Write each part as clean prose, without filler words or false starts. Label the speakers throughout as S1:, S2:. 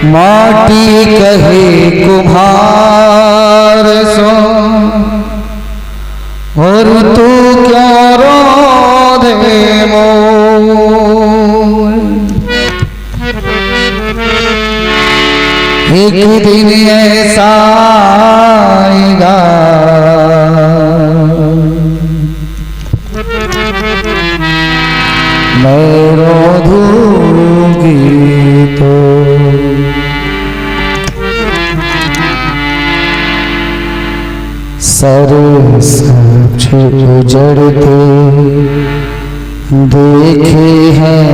S1: माटी कहे कुम्हार सो और तू क्यों रोधे मोर। एक दिन ऐसा आएगा मैं रोधूंगी तो सर सब्ज उजड़ते देखे हैं,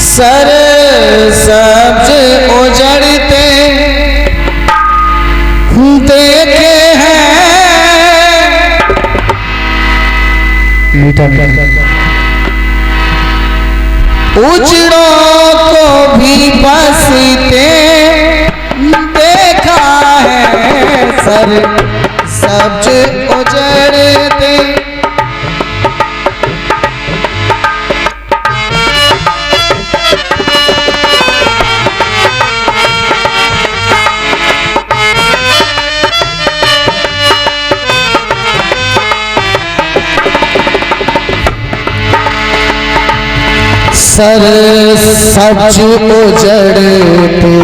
S1: सर सब्ज उजड़ते देखे हैं। उजड़ों को भी बसते देखा है, सर सब्ज उजड़ते। सर सब्ज उजड़ते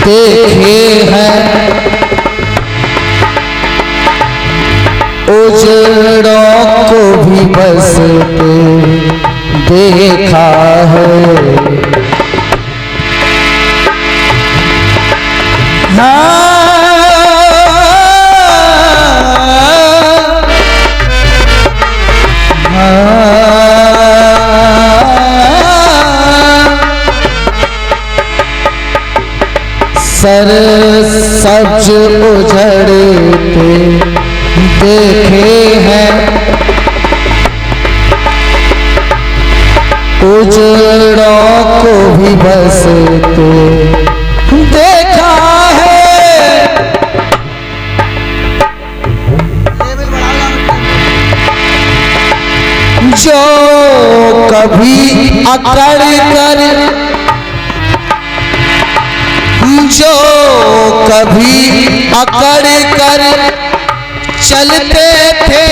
S1: देखे हैं, उजड़ों को भी बसते देखा है। सर सब्ज उजड़ते देखे हैं, उजड़ों को भी बसते देखा है। जो कभी अकड़ कर, जो कभी अकड़ कर चलते थे,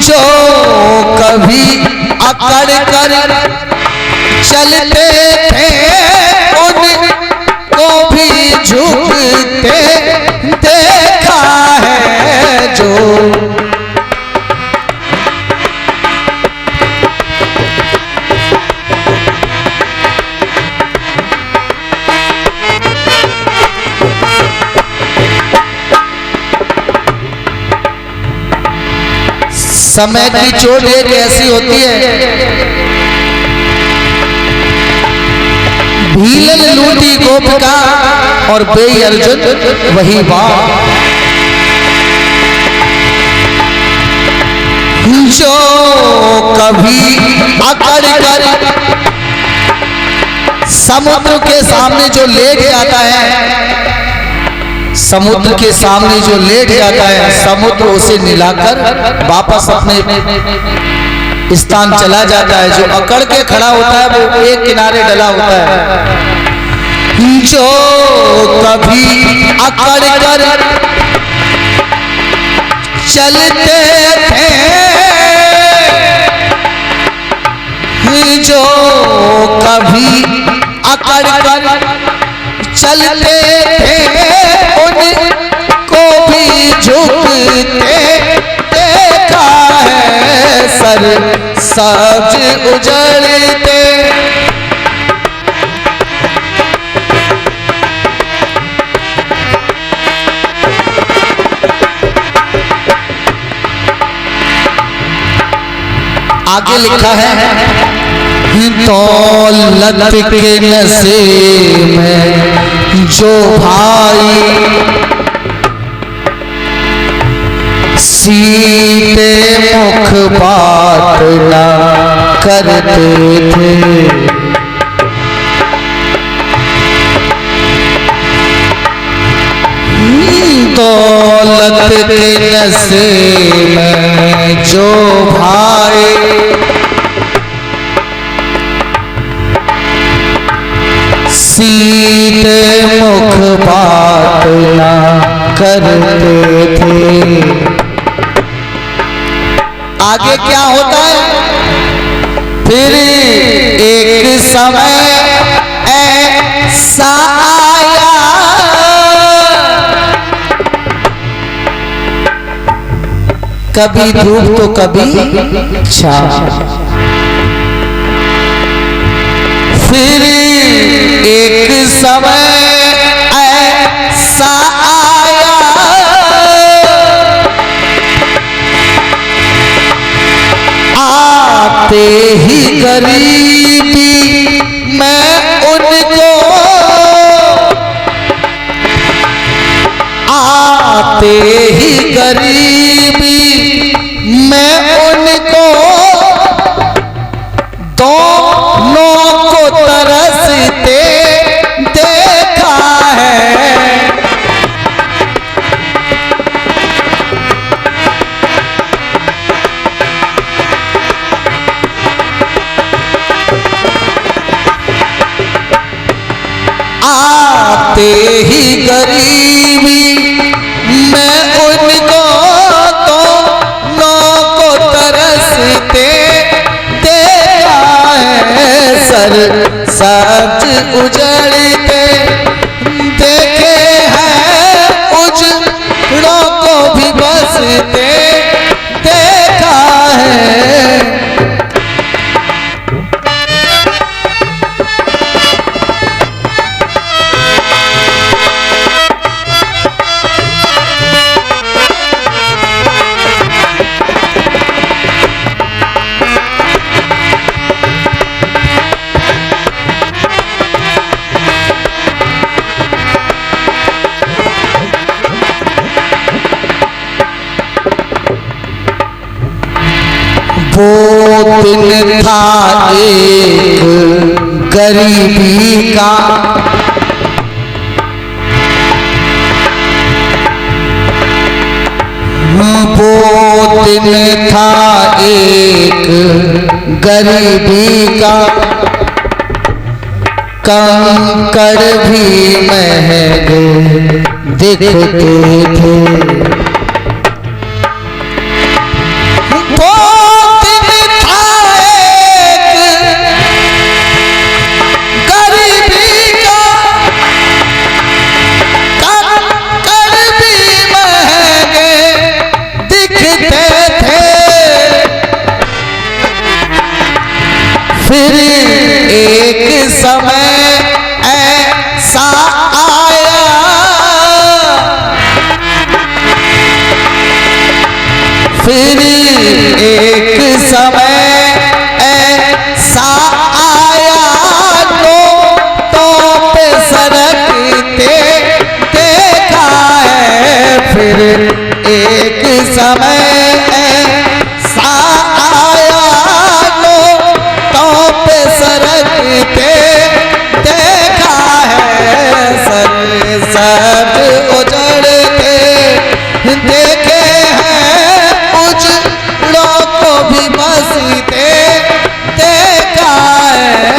S1: जो कभी अकड़ कर चलते थे, उनको भी झुकते देखा है। जो समय की चोट एक ऐसी होती है, भीलन लूटी गोपिका और बेई अर्जुन वही बात। जो कभी अकड़ कर समुद्र के सामने जो लेट जाता है, समुद्र के सामने जो लेट जाता है, समुद्र उसे मिलाकर वापस अपने स्थान चला जाता है। जो अकड़ के खड़ा होता है वो एक किनारे डला होता है। जो कभी अकड़ कर चलते थे, जो कभी अकड़ कर चलते थे, उनको भी झुकते देखा है। सर सब्ज उजड़ते आगे लिखा है दौलत के नशे में जो भाई सीधे मुख बात ना करते थे, दौलत के नशे में जो भाई सीधे मुख बात ना करते थे। आगे क्या होता है? फिर एक समय ऐसा आया कभी धूप तो कभी छाँव, फिर एक समय ऐसा आया आते ही गरीबी मैं उनको, आते ही गरीबी मैं उनको दोनों को तरसते देखा है। आते ही गरीबी मैं उनको दोनों को तरसते देखा है। सर सच उजड़ते देखे हैं, उजड़ों को भी बसते देखा है। वो दिन था एक गरीबी का, वो दिन था एक गरीबी का, कंकड़ भी महंगे दिखते थे। फिर एक समय ऐसा आया फिर एक समय ऐसा आया तो पे सरकते देखा है। फिर एक समय ऐसा आया सरकते देखा है। सर सब उजड़ते देखे हैं, उजड़ों को भी बसते देखा है।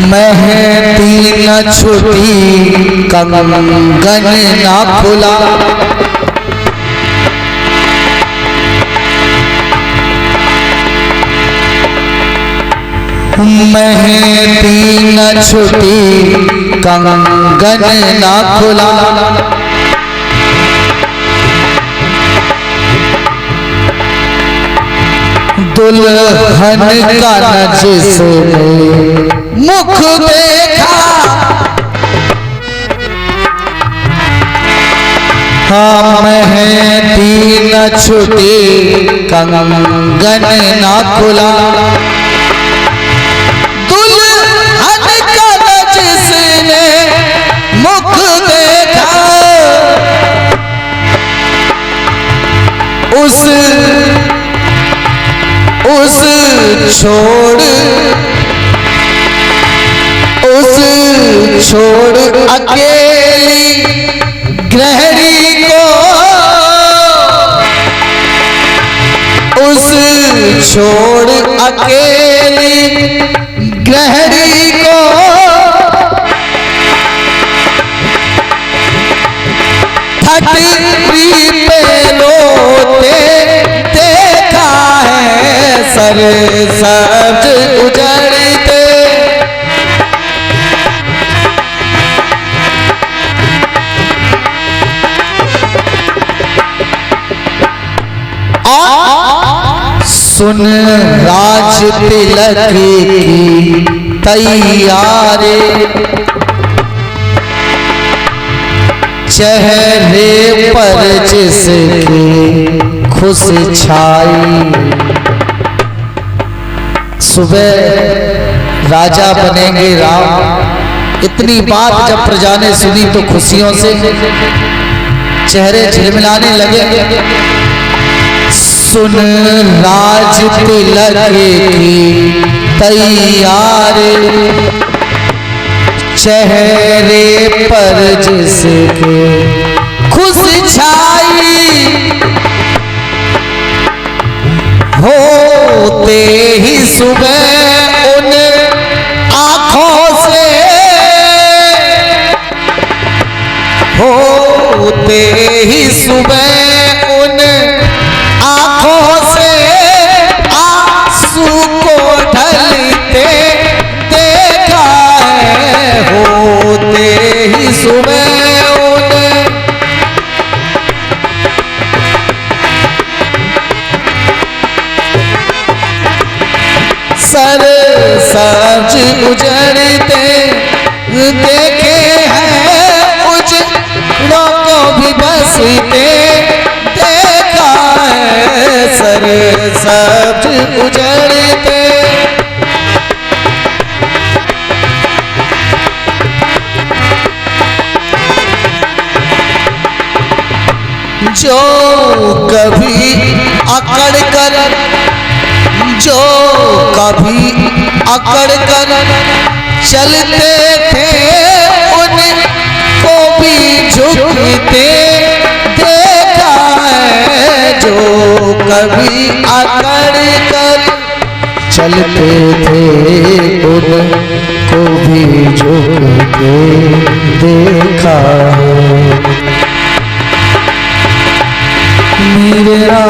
S1: मेहंदी न छुटी कंगन न खुला, मेहंदी न छुटी कंगन न खुला, दुल्हन का न जिसने मुख देखा, हाँ मेहंदी न छुटी कंगन ना खुला, दुल्हन का न जिसने मुख देखा, उस छोड़ अकेली गृहिणी को, उस छोड़ अकेली गृहिणी को, फटरी पे रोते देखा है, सर सब्ज उजड़ते, सुन राज तिलक की तैयारी, चेहरे पर जिसकी खुश छाई, सुबह राजा बनेंगे राम, इतनी बात जब प्रजा ने सुनी तो खुशियों से चेहरे झिलमिलाने लगे। सुन राज तिलक की तैयारी, चेहरे पर जिसके खुश छाई, होते ही सुबह उन आँखों से, होते ही सुबह उन आँखों से आंसू को ढलते देखा है, होते ही सुबह उन सर सब्ज उजड़ते देखे हैं, उजड़ों को भी बसते देखा है, सर सब्ज उजड़ते, जो कभी अकड़ कर, जो कभी अकड़ कर चलते थे, उनको भी झुकते देखा है, जो कभी अकड़ कर चलते थे, उनको भी झुकते देखा है। मेरा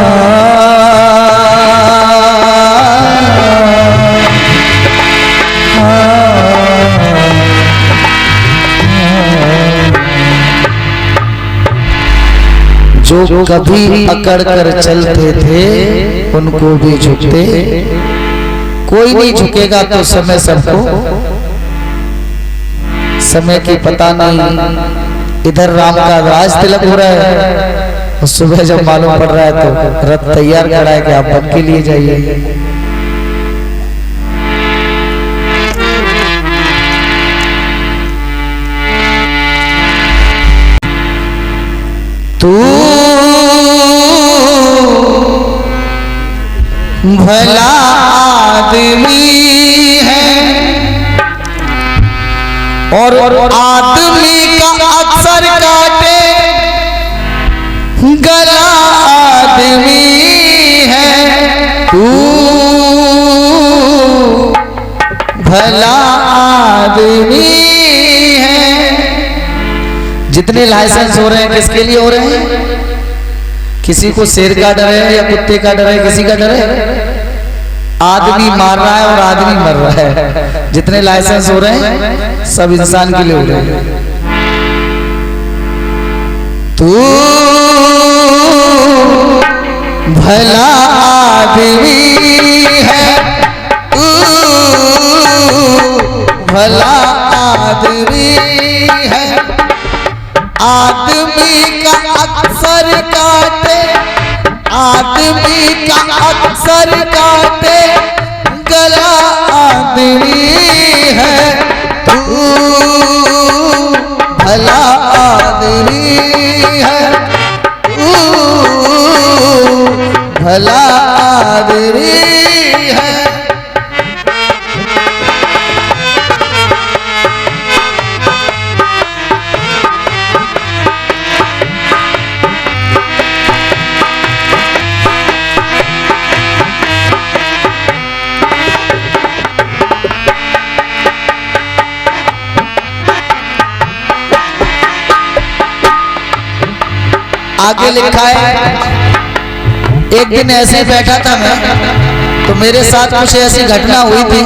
S1: जो कभी अकड़ कर चलते थे उनको भी झुकते, कोई नहीं झुकेगा तो समय सबको, समय की पता नहीं। इधर राम का राज तिलक हो रहा है, और सुबह जब मालूम पड़ रहा है तो रथ तैयार खड़ा है कि आप बन के लिए जाइए। तू भला आदमी है, और आदमी का अक्सर काटे गला, आदमी है तू भला आदमी है। जितने लाइसेंस हो रहे हैं किसके लिए हो रहे हैं? किसी को शेर का डर है या कुत्ते का डर है, किसी का डर है? आदमी मार रहा है और आदमी मर रहा है। जितने लाइसेंस हो रहे हैं सब इंसान के लिए हो रहे हैं। तू भला आदमी है तू भला आदमी है। आदमी का अक्सर काटे, आदमी का अक्सर काटे गला आदमी है तू भला आदमी है तू भला आदमी है। आगे लिखा है, एक दिन ऐसे बैठा था मैं, तो मेरे साथ कुछ ऐसी घटना हुई थी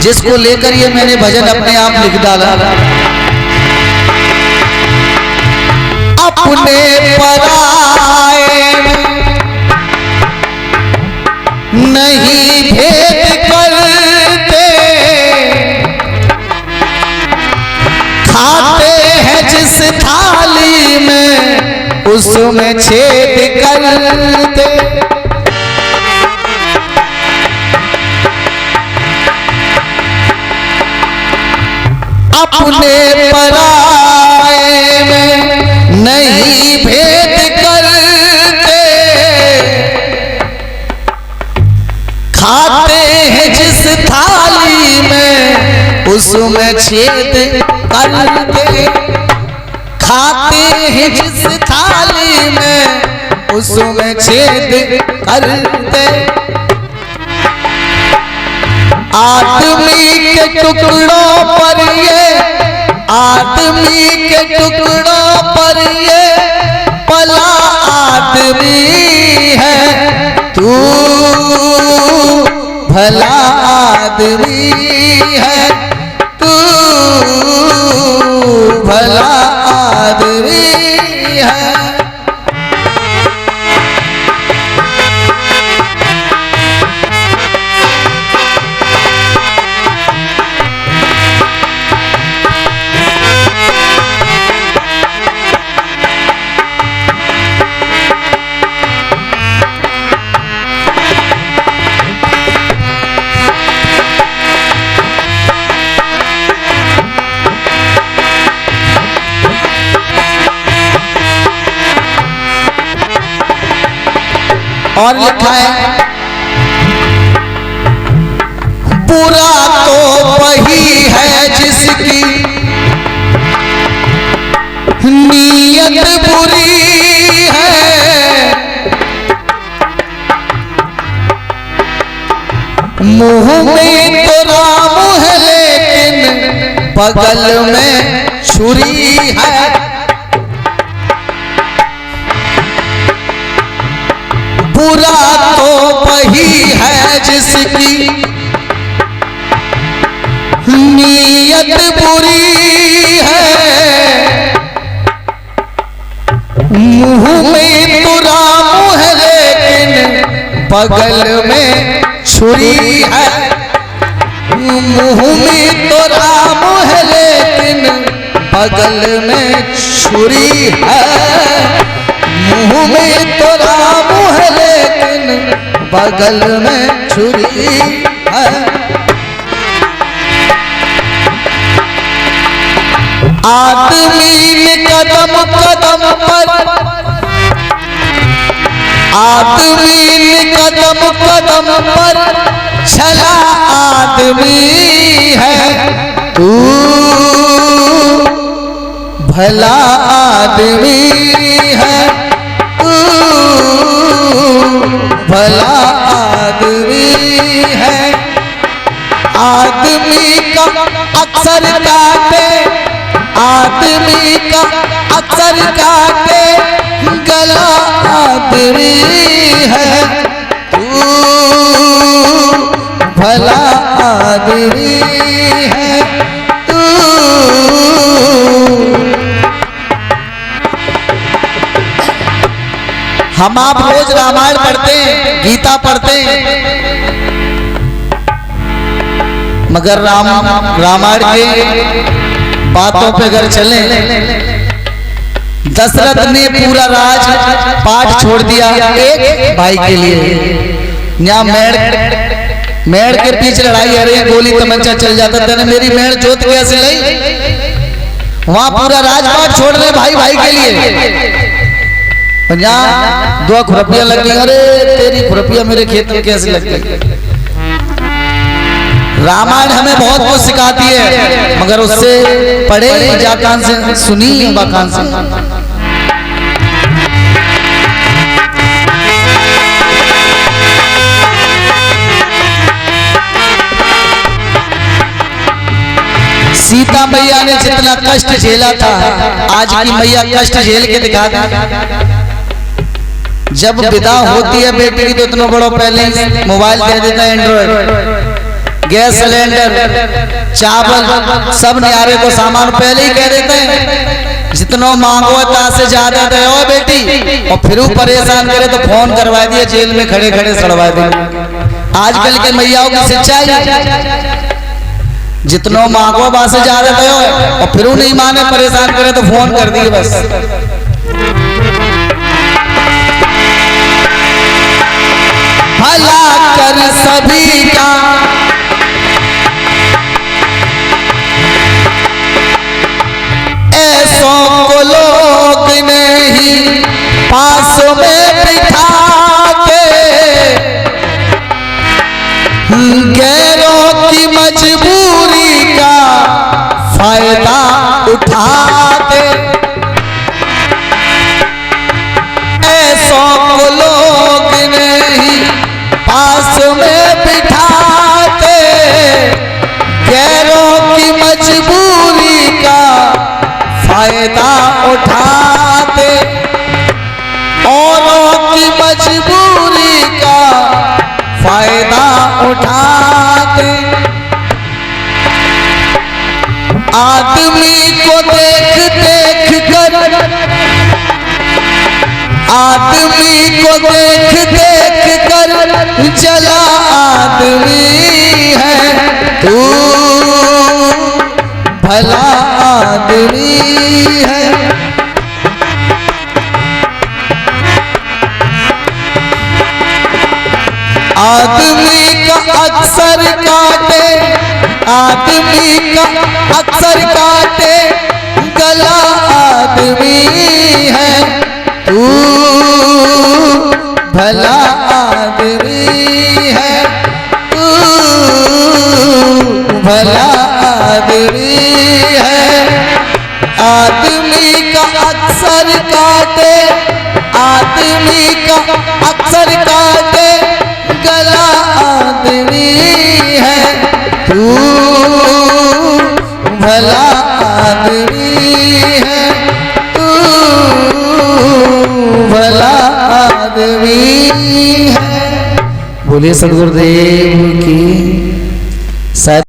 S1: जिसको लेकर ये मैंने भजन अपने आप लिख डाला। अपने पराए नहीं भेद करते, खाते हैं जिस थाली में उसमें छेद करते। अपने पराए में नहीं भेद करते, खाते हैं जिस थाली में उसमें छेद करते। खाते हैं जिस थाली में उसमें छेद करते। आदमी के टुकड़ों पर ये, आदमी के टुकड़ों पर ये पला आदमी है तू भला आदमी है तू भला आदमी है। और लिखा है, बुरा तो वही है जिसकी नीयत बुरी है। मुंह में तो राम है लेकिन बगल में छुरी है। बुरा तो वही है जिसकी नीयत बुरी है। मुंह में तो राम है लेकिन बगल में छुरी है। मुंह में तो राम है लेकिन बगल में छुरी है। मुंह में तो राम है लेकिन बगल में छुरी है। आदमी ने कदम कदम पर, आदमी ने कदम कदम पर चला आदमी है तू भला आदमी है तू भला आदमी है। आदमी का अक्सर काटे, आदमी का अक्सर काटे गला आदमी है तू भला आदमी है तू। हम आप रोज रामायण पढ़ते हैं, गीता पढ़ते हैं, मगर रामायण के बातों पे अगर चले, दशरथ ने पूरा राज पाठ छोड़ दिया एक भाई के लिए। यहाँ मेड़ के पीछे लड़ाई है, रही गोली तमंचा चल जाता था, मेरी मेड़ जोत कैसे लाई, वहां पूरा राजपाट छोड़ रहे भाई भाई के लिए। यहाँ 2 खुरपियां लग गई, अरे तेरी खुरपियां मेरे खेत में कैसे लग गई। रामायण हमें बहुत कुछ सिखाती है, मगर उससे पढ़े जा कान से, सुनी बाकान से। सीता मैया ने जितना कष्ट झेला था, आज की मैया कष्ट झेल के दिखा दी। जब विदा होती है बेटी की तो इतना बड़ा पहले मोबाइल दे देता है, एंड्रॉइड, गैस सिलेंडर, चावल, सब न्यारे को सामान पहले ही कह देते हैं, जितना मांगो ता से ज्यादा दे ओ बेटी, और फिर परेशान करे तो फोन करवा दिए, जेल में खड़े खड़े सड़वा दिए। आजकल के मैयाओं की शिक्षा है, जितना मांगो बा से ज्यादा दे, और फिर नहीं माने परेशान करे तो फोन कर दिए बस। भला कर सभी का ऐसों को लोग नहीं पास में बिठा के, गैरों की मजबूरी का फायदा उठाते, ऐसों को लोग नहीं पास में बिठाते, गैरों की मजबूरी का फायदा उठाते, औरों की मजबूरी का फायदा उठाते। आदमी को देख देख कर, आदमी को देख देख कर चला आदमी है तू, भला आदमी है। आदमी का अक्सर काटे, आदमी का अक्सर काटे गला आदमी है तू, भला आदमी है तू, भला आदमी है। आदमी का अक्सर काटे, आदमी का अक्सर काटे गला आदमी है तू, भला आदमी है तू, भला आदमी है। बोलिए सद्गुरुदेव की।